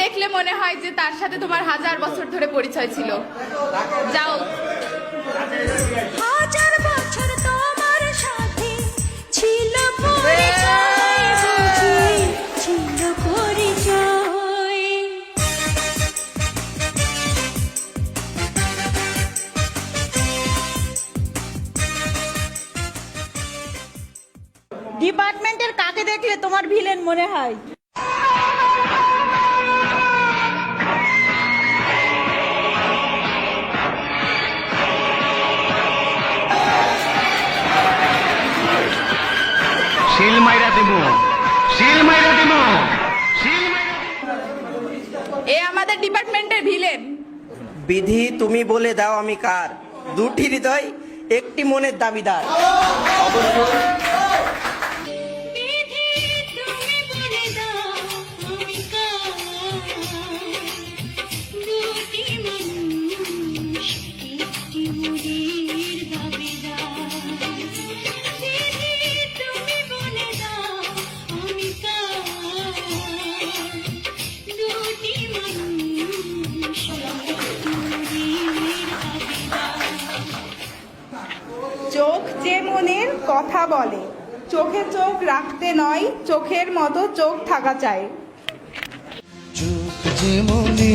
দেখলে মনে হয় যে তার সাথে তোমার 1000 বছর ধরে পরিচয় ছিল। যাও। 1000 বছর তোমার সাথে ছিল পরিচয়, ছিল পরিচয়। ডিপার্টমেন্টের কাকে দেখলে তোমার ভিলেন মনে হয়? শিল মাইরা দেব, শিল মাইরা দেব, শিল মাইরা। এ আমাদের ডিপার্টমেন্টের ভিলেন। বিধি তুমি বলে দাও আমি কার, দুটি হৃদয় একটি মনের দাবিদার। বিধি তুমি বলে দাও আমি কার, দুটি মানুষ একটি মনের দাবিদার। বিধি তুমি বলে দাও আমি কার, দুটি মানুষ একটি মনের দাবিদার। চোখ যে মনের কথা বলে, চোখে চোখ রাখতে নয়, চোখের মতো চোখ থাকা চাই। চোখ যে মনে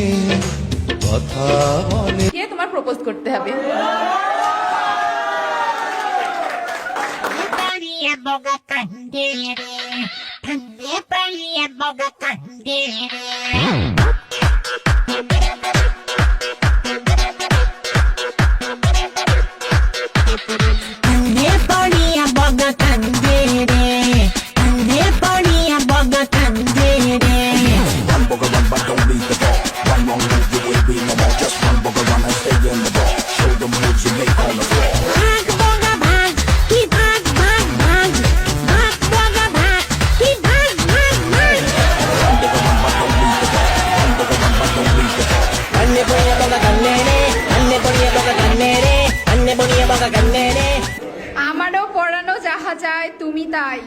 কথা বলে। কে তোমার প্রপোজ করতে হবে? Paria boga candere, cande paria boga candere. Cande paria boga candere, cande paria boga candere. Run, bugger, run, but don't leave the ball. One wrong move, you will be no more. Just run, bugger, run, and stay in the ball. Show them moves you make on the floor. Bhag boga bhag, ki bhag bhag bhag, bhag boga bhag, ki bhag bhag bhag. Run, bugger, run, but don't leave the ball. Run, bugger, run, but don't leave the ball. अन्य बोलिए बगा कन्नेरे, अन्य बोलिए बगा कन्नेरे, अन्य बोलिए बगा कन्नेरे। আমারও পড়ানো যাহা চায় তুমি তাই।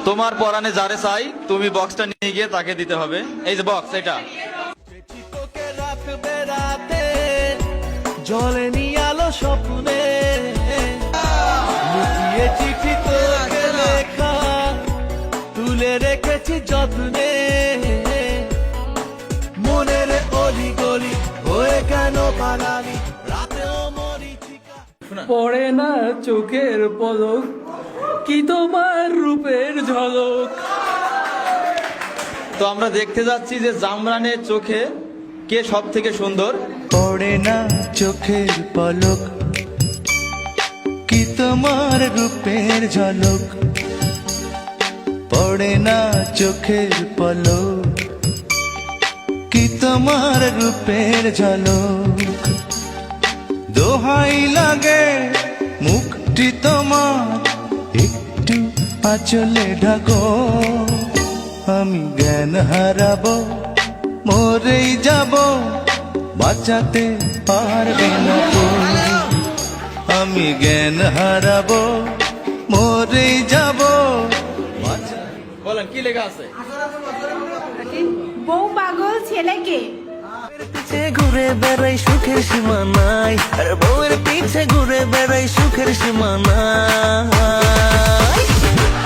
তোমার পরানে যারে চাই, তুমি বক্সটা নিয়ে গিয়ে তাকে দিতে হবে। এই যে বক্স, এটা তোকে রাখবে রাতে, জ্বলেনি আলো স্বপ্নে, লুকিয়ে চিঠি তোকে লেখা, তুলে রেখেছি যত্নে। মনের অলি গলি হয়ে কেন বানালি, রাতেও মরিচিকা। পড়ে না চোখের পলক, কি তোমার রূপের ঝলক। তো আমরা দেখতে যাচ্ছি যে জামরানের চোখে কে সব থেকে সুন্দর। পড়ে না চোখের পলক, কি তোমার রূপের ঝলক। পড়ে না চোখের পলক, কি তোমার রূপের ঝলক। দোহাই লাগে মুখটি তোমার, একটু আঁচলে ঢাকো। আমি জ্ঞান হারাবো, মরেই যাব, বাঁচাতে পারবে না তো। আমি জ্ঞান হারাবো, মরেই যাব। বলেন কি লেখা আছে? বউ পাগল ছেলেকে। পিছে ঘুরে বেড়াই সুখের সীমানায়, আর বউয়ের পিছে ঘুরে বেড়াই সুখের সীমানায়।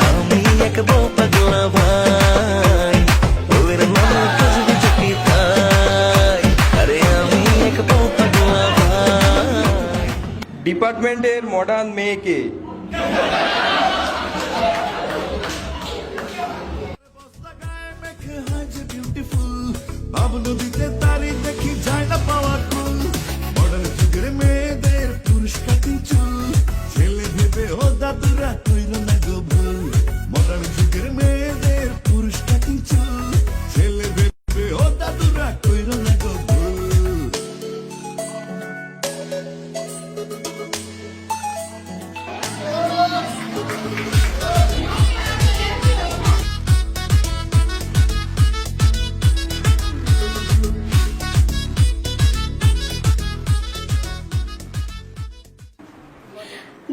আমি এক বউ পাগলা ভাই, বউয়ের নামে খুঁজবি চুকি ভাই। আরে আমি এক বউ পাগলা ভাই। ডিপার্টমেন্টের মডার্ন মেয়েকে। নদীতে তারি দেখি যায় না পাওয়া কুল, মডার্ন যুগের মেয়েদের পুরুষ কাটি চুল, ছেলে ভেবে ও দাদুরা কইল না গো ভুল। মডার্ন যুগের মেয়েদের পুরুষ কাটি চুল, ছেলে ভেবে ও দাদুরা কইল না গো ভুল।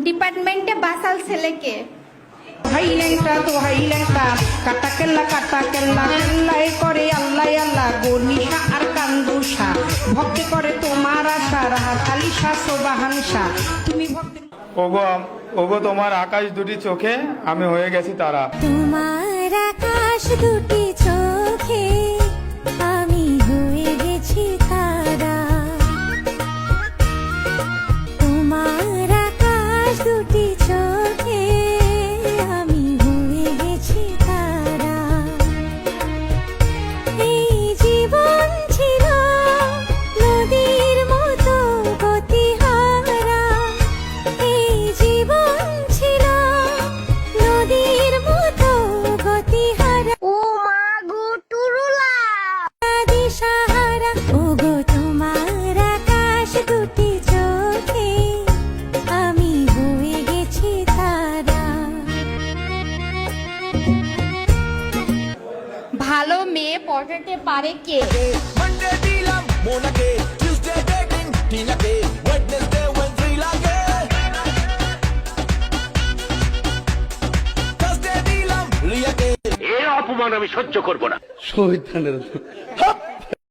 ডিপার্টমেন্টে বাসাল ছেলেকে। হাই ল্যাংটা তো হাই ল্যাংটা, কাটা কেল্লা কেল্লাই করে আল্লাহ আল্লাহ গো আলিশা শোভা হানিশা তুমি ভক্তি ওগো তোমার আকাশ দুটি চোখে আমি হয়ে গেছি তারা। তোমার আকাশ দুটি চোখে আমি হয়ে গেছি তারা। তোমার আকাশ দুটি চোখে আমি হয়ে গেছি তারা। এই জীবন ছিল নদীর মতো গতিহারা। এই জীবন ছিল নদীর মতো গতিহারা। ও মা গো টুরুলা দিশাহারা। ও গো তোমার আকাশ দুটি চোখে আমি হয়ে গেছি তারা। ভালো মেয়ে পটাতে পারে কে? Monday dilam monake, Tuesday dating tinake, Wednesday Wednesday lage, Thursday dilam riake. এ অপমান আমি সহ্য করব না। শহীদ খানের